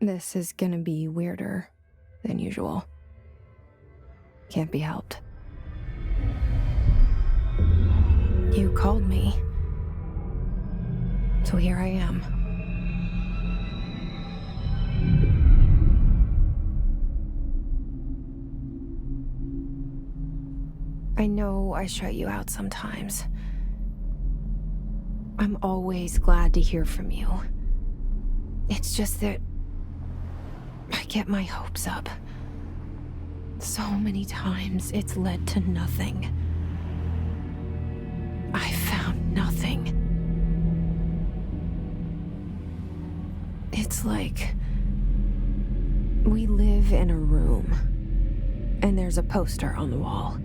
This is gonna be weirder than usual. Can't be helped. You called me. So here I am. I know I shut you out sometimes. I'm always glad to hear from you. It's just that I get my hopes up. So many times it's led to nothing. I found nothing. It's like we live in a room, and there's a poster on the wall.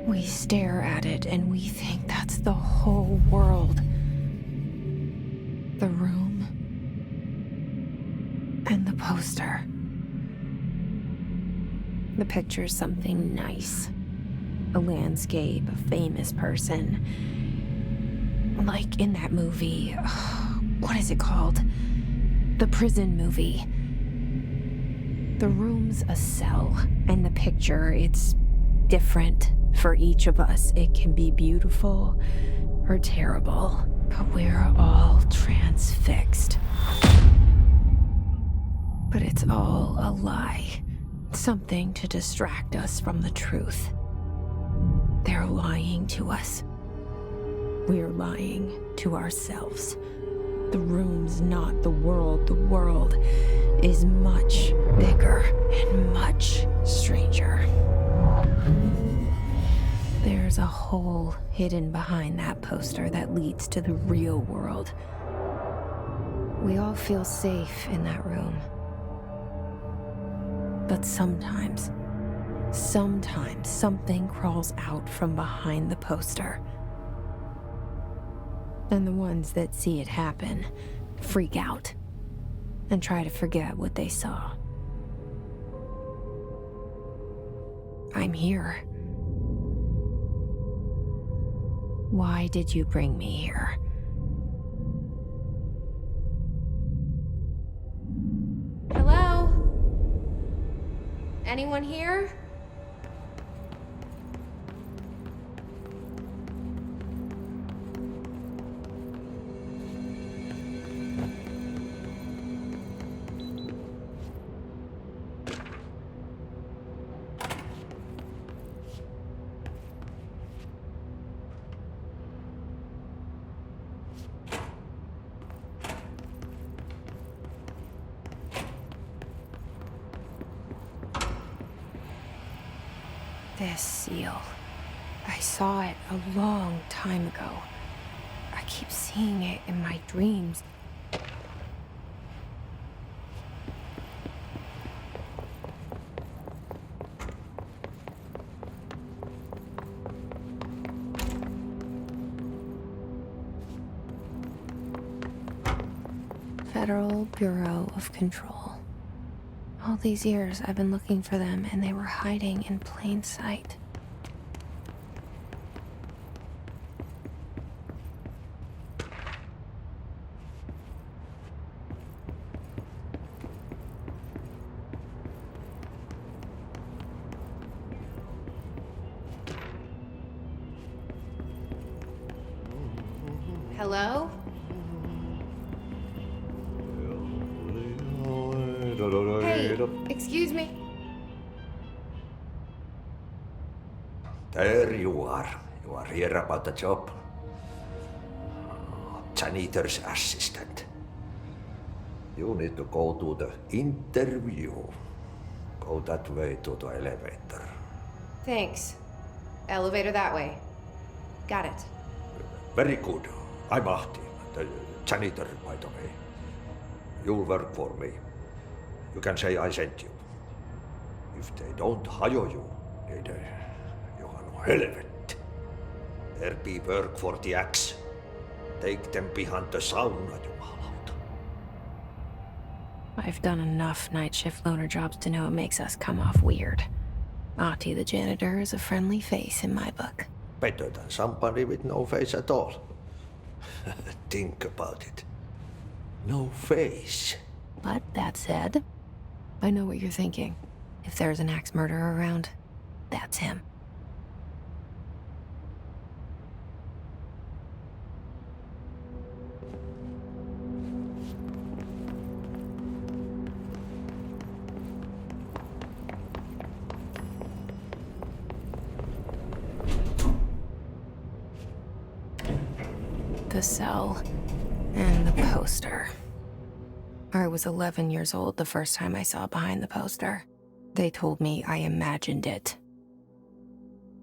We stare at it and we think that's the whole world. The room and the poster. The picture's something nice. A landscape, a famous person. Like in that movie, what is it called? The prison movie. The room's a cell, and the picture, it's different for each of us. It can be beautiful or terrible, but we're all transfixed. But it's all a lie. Something to distract us from the truth. They're lying to us. We're lying to ourselves. The room's not the world. The world is much bigger and much stranger. There's a hole hidden behind that poster that leads to the real world. We all feel safe in that room. But sometimes something crawls out from behind the poster. And the ones that see it happen freak out and try to forget what they saw. I'm here. Why did you bring me here? Hello? Anyone here? This seal. I saw it a long time ago. I keep seeing it in my dreams. Federal Bureau of Control. All these years I've been looking for them, and they were hiding in plain sight. Hello? Hey, excuse me. There you are. You are here about the job. Janitor's assistant. You need to go to the interview. Go that way to the elevator. Thanks. Elevator that way. Got it. Very good. I'm Ahti, the janitor, by the way. You'll work for me. You can say I sent you. If they don't hire you, niin Johan on helvet. There be work for the axe. Take them behind the sauna, jumalauta. I've done enough night shift loner jobs to know it makes us come off weird. Ahti the janitor is a friendly face in my book. Better than somebody with no face at all. Think about it. No face. But that said, I know what you're thinking. If there's an axe murderer around, that's him. The cell and the poster. I was 11 years old the first time I saw behind the poster. They told me I imagined it.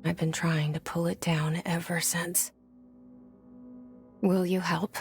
I've been trying to pull it down ever since. Will you help?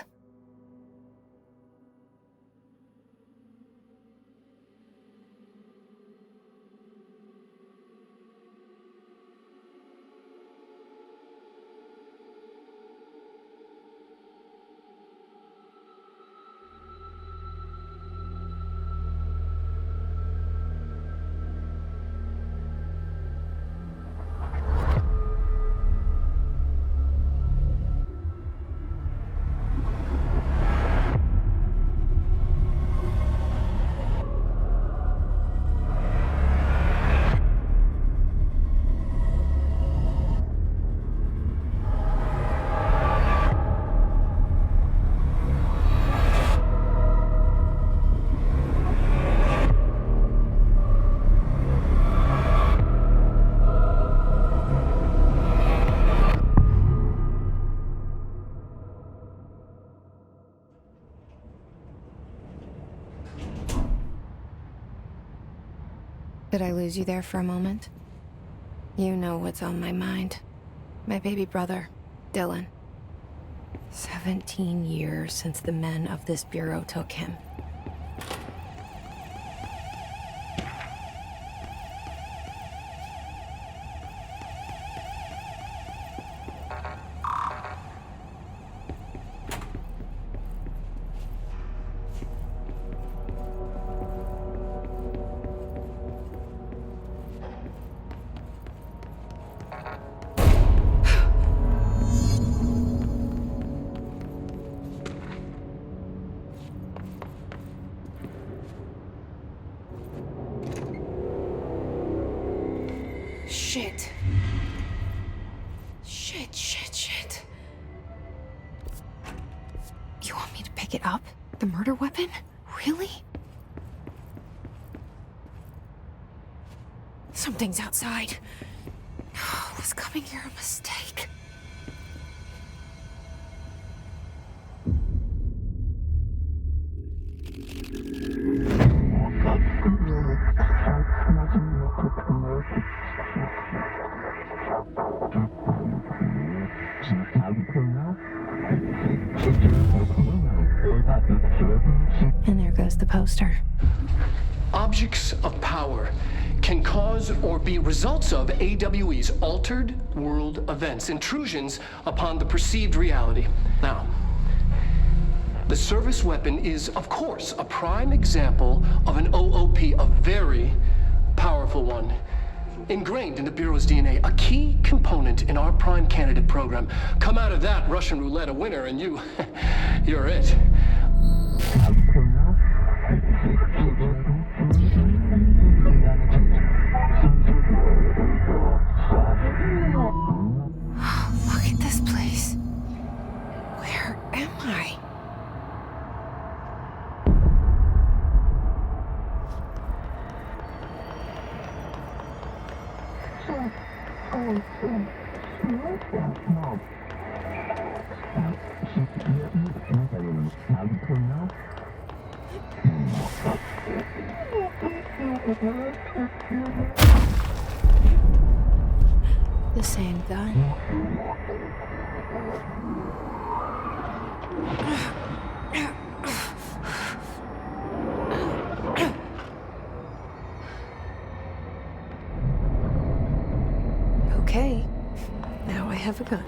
Did I lose you there for a moment? You know what's on my mind. My baby brother, Dylan. 17 years since the men of this bureau took him. Shit. Shit. You want me to pick it up? The murder weapon? Really? Something's outside. Was coming here a mistake? And there goes the poster. Objects of power can cause or be results of AWE's altered world events, intrusions upon the perceived reality. Now, the service weapon is, of course, a prime example of an OOP, a very powerful one. Ingrained in the Bureau's DNA, a key component in our prime candidate program. Come out of that Russian roulette a winner and you're it. Look at this place. Where am I? The same gun. Okay, now I have a gun.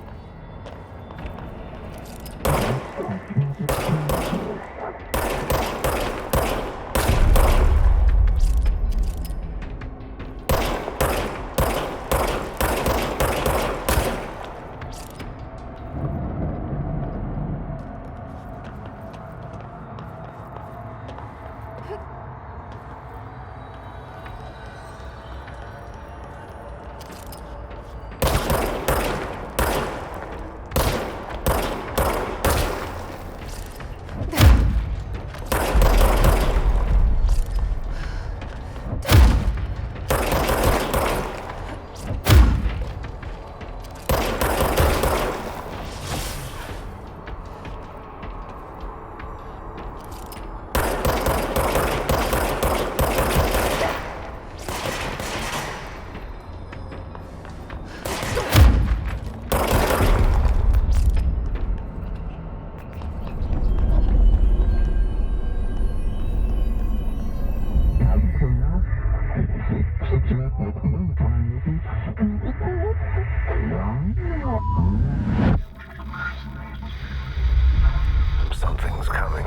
Something's coming.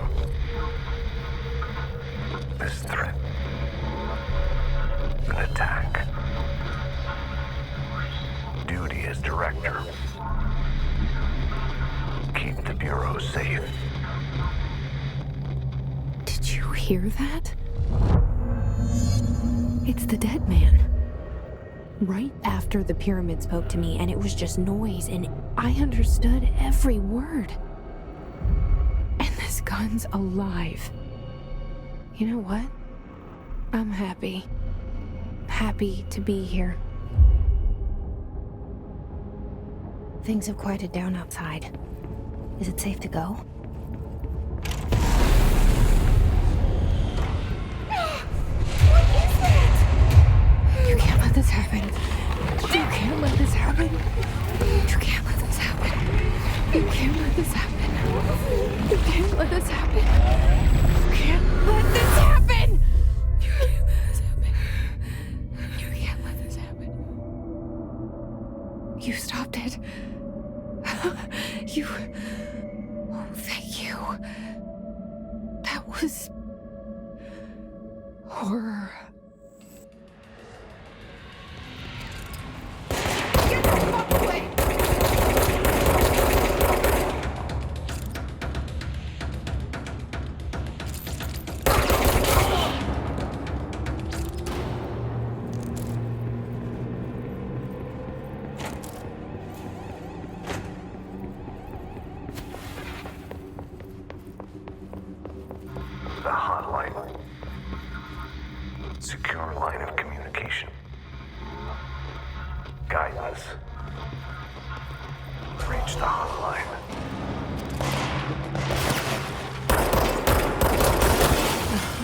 This threat. An attack. Duty as director. Keep the Bureau safe. Did you hear that? It's the dead man. Right after the pyramid spoke to me, and it was just noise, and I understood every word. And this gun's alive. You know what? I'm happy. Happy to be here. Things have quieted down outside. Is it safe to go? What is that? You can't let this happen. You can't let this happen. You can't let this happen. You can't let this happen. You can't let this happen. You can't let this happen. You can't let this happen. You can't let this happen. You stopped it. You... Oh, thank you. That was... horror. Get the fuck away! The hotline. Secure line of communication. Guidance. Reach the hotline.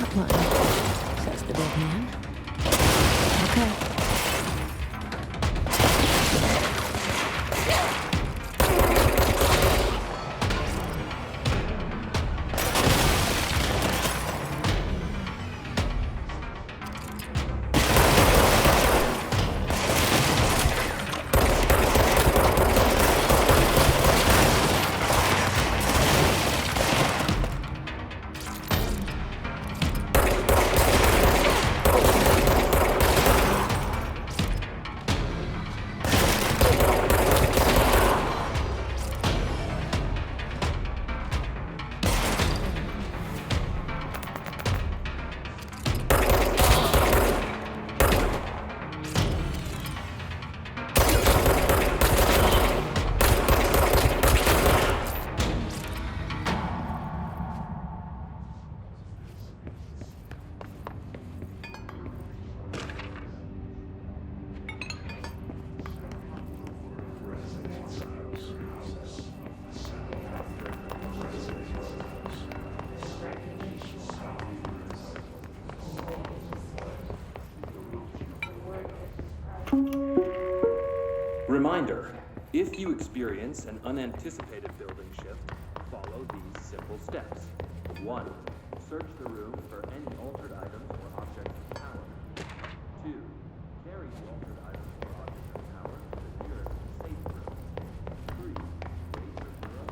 Hotline, says the dead man. Okay. Reminder, if you experience an unanticipated building shift, follow these simple steps. 1. Search the room for any altered items or objects of power. 2. Carry the altered items or objects of power to the nearest safe room. 3. Wait for zero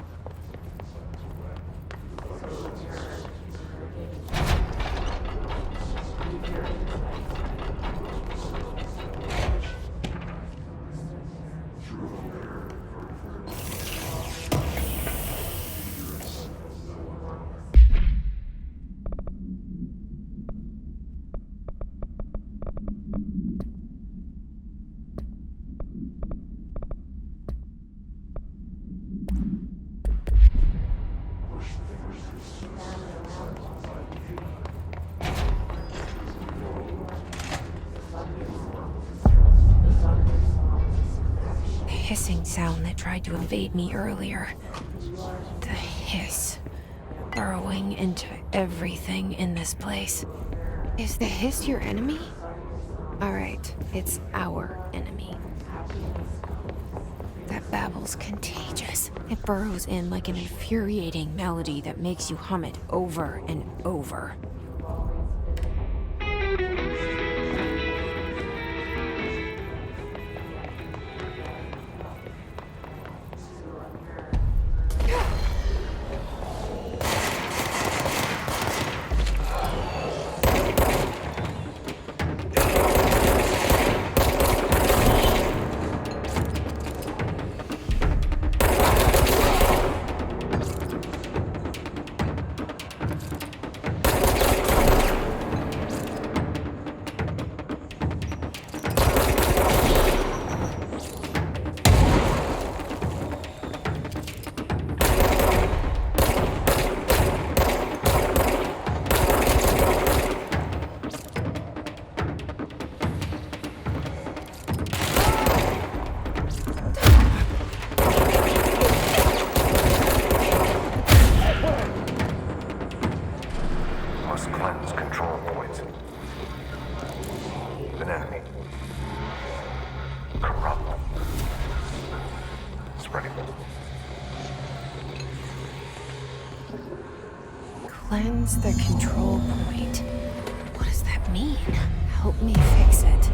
Hissing sound that tried to invade me earlier. The hiss. Burrowing into everything in this place. Is the hiss your enemy? Alright, it's our enemy. That babble's contagious. It burrows in like an infuriating melody that makes you hum it over and over. Cleanse the control point. What does that mean? Help me fix it.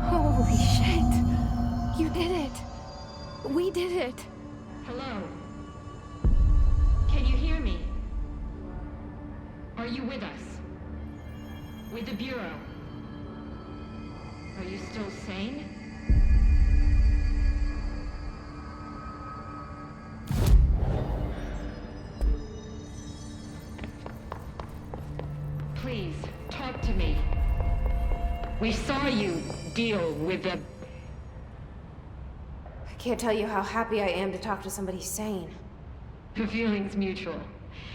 Holy shit! You did it! We did it! Hello? Can you hear me? Are you with us? With the Bureau? Are you still sane? Please, talk to me. We saw you deal with the... I can't tell you how happy I am to talk to somebody sane. The feeling's mutual.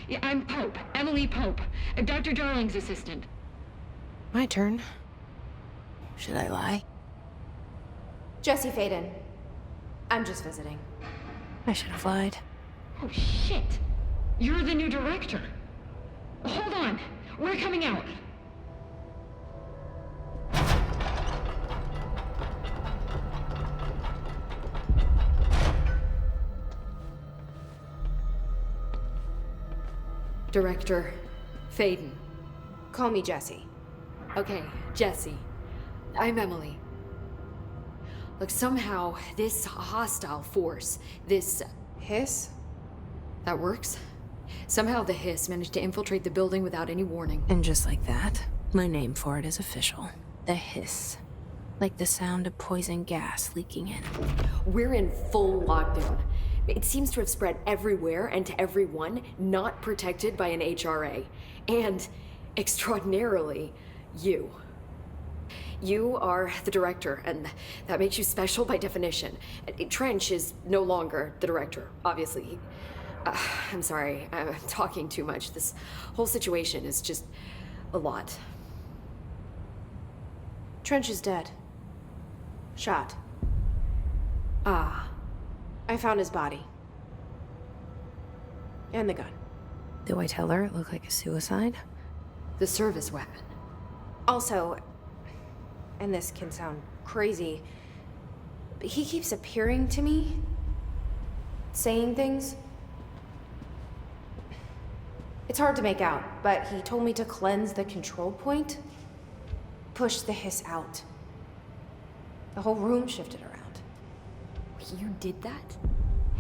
Yeah, I'm Pope, Emily Pope, Dr. Darling's assistant. My turn. Should I lie? Jesse Faden. I'm just visiting. I should have lied. Oh, shit. You're the new director. Hold on. We're coming out. Director Faden. Call me Jesse. Okay, Jesse. I'm Emily. Look, somehow this hostile force, this... Hiss? That works? Somehow the hiss managed to infiltrate the building without any warning. And just like that, my name for it is official. The hiss. Like the sound of poison gas leaking in. We're in full lockdown. It seems to have spread everywhere and to everyone not protected by an HRA. And, extraordinarily, you. You are the director, and that makes you special by definition. Trench is no longer the director, obviously. I'm sorry, I'm talking too much. This whole situation is just a lot. Trench is dead. Shot. Ah. I found his body. And the gun. Do I tell her it looked like a suicide? The service weapon. Also, and this can sound crazy, but he keeps appearing to me, saying things. It's hard to make out, but he told me to cleanse the control point, push the hiss out. The whole room shifted around. You did that?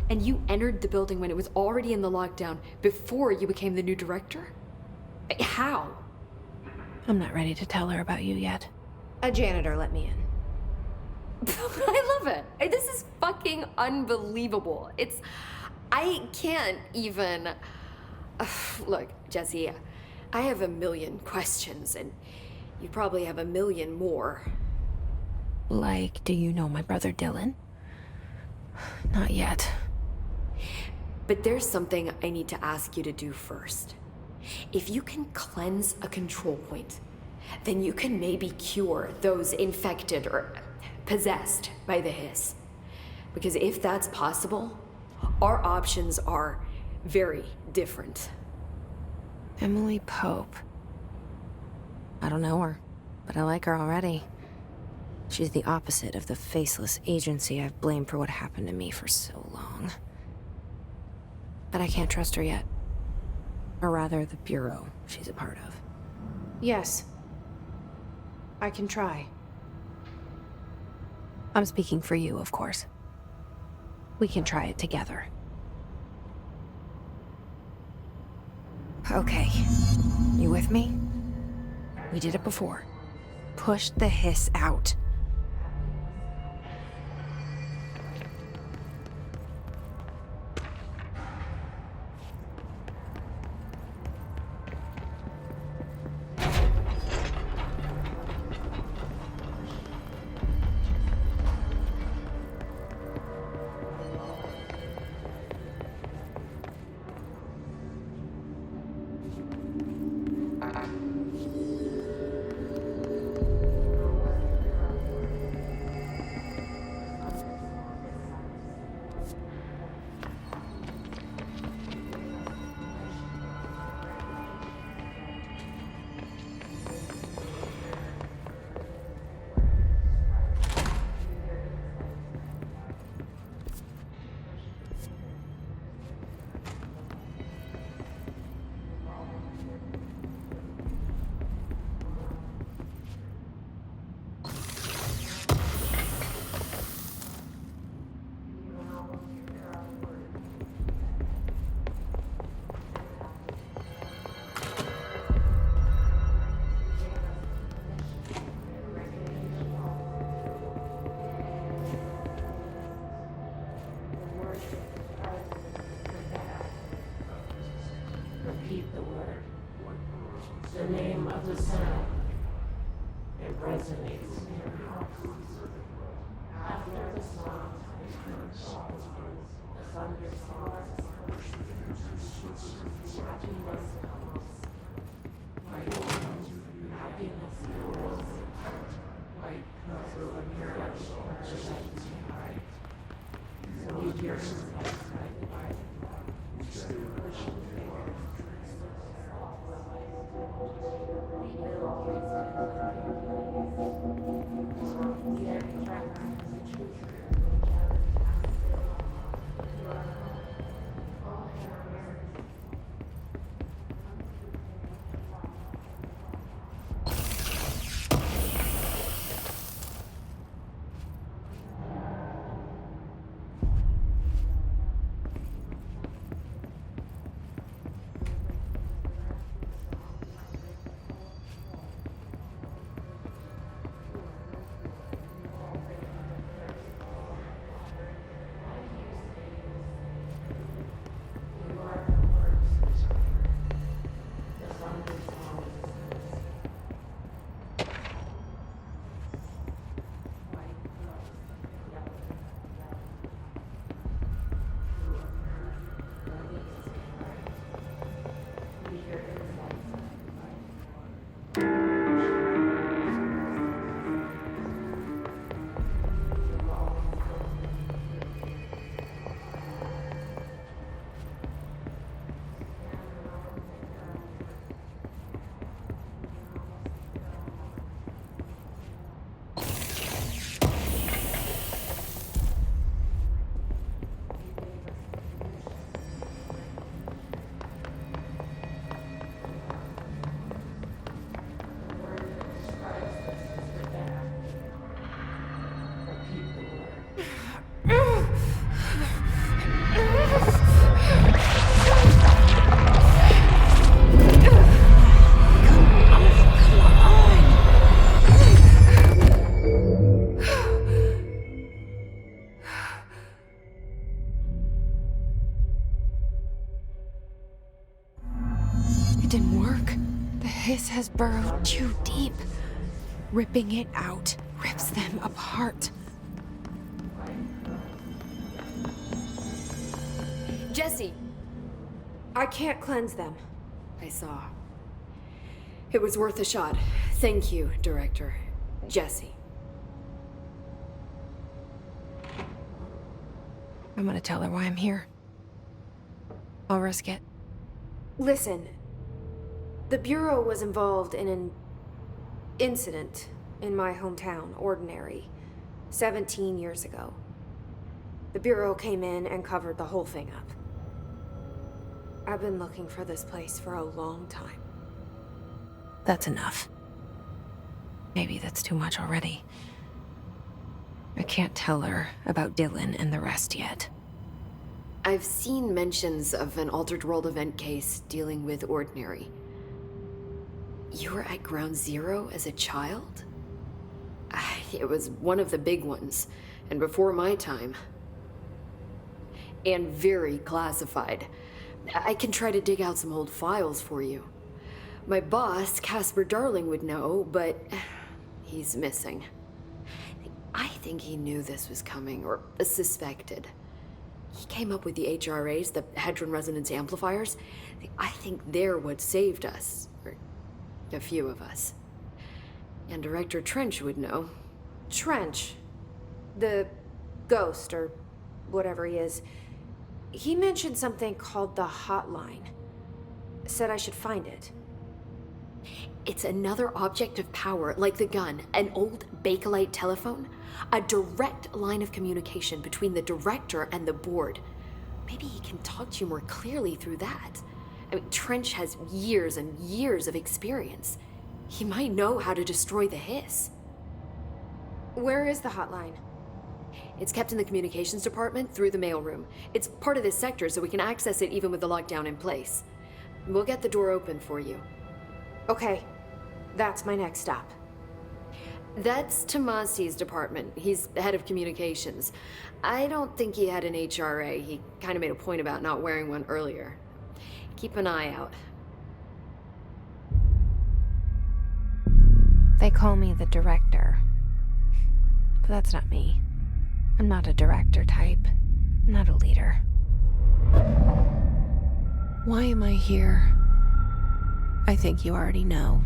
And you entered the building when it was already in the lockdown before you became the new director? How? I'm not ready to tell her about you yet. A janitor let me in. I love it. This is fucking unbelievable. I can't even... Look, Jesse, I have a million questions, and you probably have a million more. Like, do you know my brother Dylan? Not yet. But there's something I need to ask you to do first. If you can cleanse a control point, then you can maybe cure those infected or possessed by the hiss. Because if that's possible, our options are very different. Emily Pope. I don't know her, but I like her already. She's the opposite of the faceless agency I've blamed for what happened to me for so long. But I can't trust her yet. Or rather, the Bureau she's a part of. Yes. I can try. I'm speaking for you, of course. We can try it together. Okay. You with me? We did it before. Push the hiss out. Repeat the word. The name of the sound. It resonates in your heart. After the song, the thunderstorms. Happiness comes. Happiness grows. Through a miracle represents your heart. So we hear It didn't work. The hiss has burrowed too deep. Ripping it out rips them apart. Jesse! I can't cleanse them. I saw. It was worth a shot. Thank you, Director. Jesse. I'm gonna tell her why I'm here. I'll risk it. Listen, the Bureau was involved in an incident in my hometown, Ordinary, 17 years ago. The Bureau came in and covered the whole thing up. I've been looking for this place for a long time. That's enough. Maybe that's too much already. I can't tell her about Dylan and the rest yet. I've seen mentions of an Altered World event case dealing with Ordinary. You were at Ground Zero as a child? It was one of the big ones, and before my time. And very classified. I can try to dig out some old files for you. My boss, Casper Darling, would know, but he's missing. I think he knew this was coming, or suspected. He came up with the HRAs, the Hadron Resonance Amplifiers. I think they're what saved us, or a few of us. And Director Trench would know. Trench, the ghost, or whatever he is, he mentioned something called the hotline. Said I should find it. It's another object of power, like the gun, an old Bakelite telephone. A direct line of communication between the director and the board. Maybe he can talk to you more clearly through that. I mean, Trench has years and years of experience. He might know how to destroy the hiss. Where is the hotline? It's kept in the communications department through the mailroom. It's part of this sector, so we can access it even with the lockdown in place. We'll get the door open for you. Okay, that's my next stop. That's Tomasi's department. He's head of communications. I don't think he had an HRA. He kind of made a point about not wearing one earlier. Keep an eye out. They call me the director. But that's not me. I'm not a director type. I'm not a leader. Why am I here? I think you already know.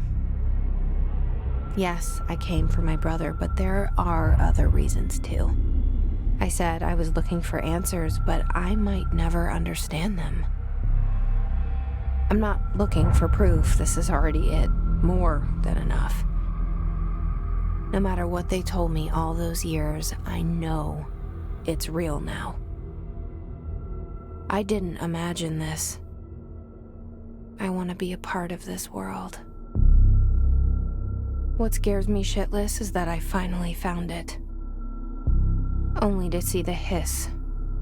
Yes, I came for my brother, but there are other reasons too. I said I was looking for answers, but I might never understand them. I'm not looking for proof. This is already it. More than enough. No matter what they told me all those years, I know it's real now. I didn't imagine this. I want to be a part of this world. What scares me shitless is that I finally found it. Only to see the hiss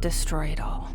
destroy it all.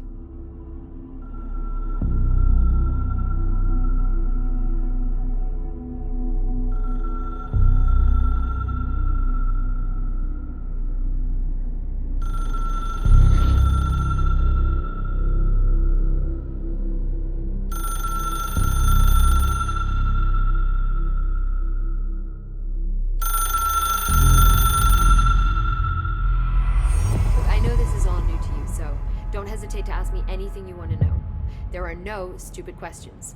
Don't hesitate to ask me anything you want to know. There are no stupid questions.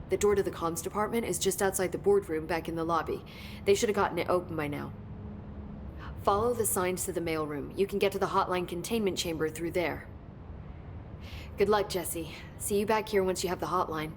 The door to the comms department is just outside the boardroom back in the lobby. They should have gotten it open by now. Follow the signs to the mailroom. You can get to the hotline containment chamber through there. Good luck, Jesse. See you back here once you have the hotline.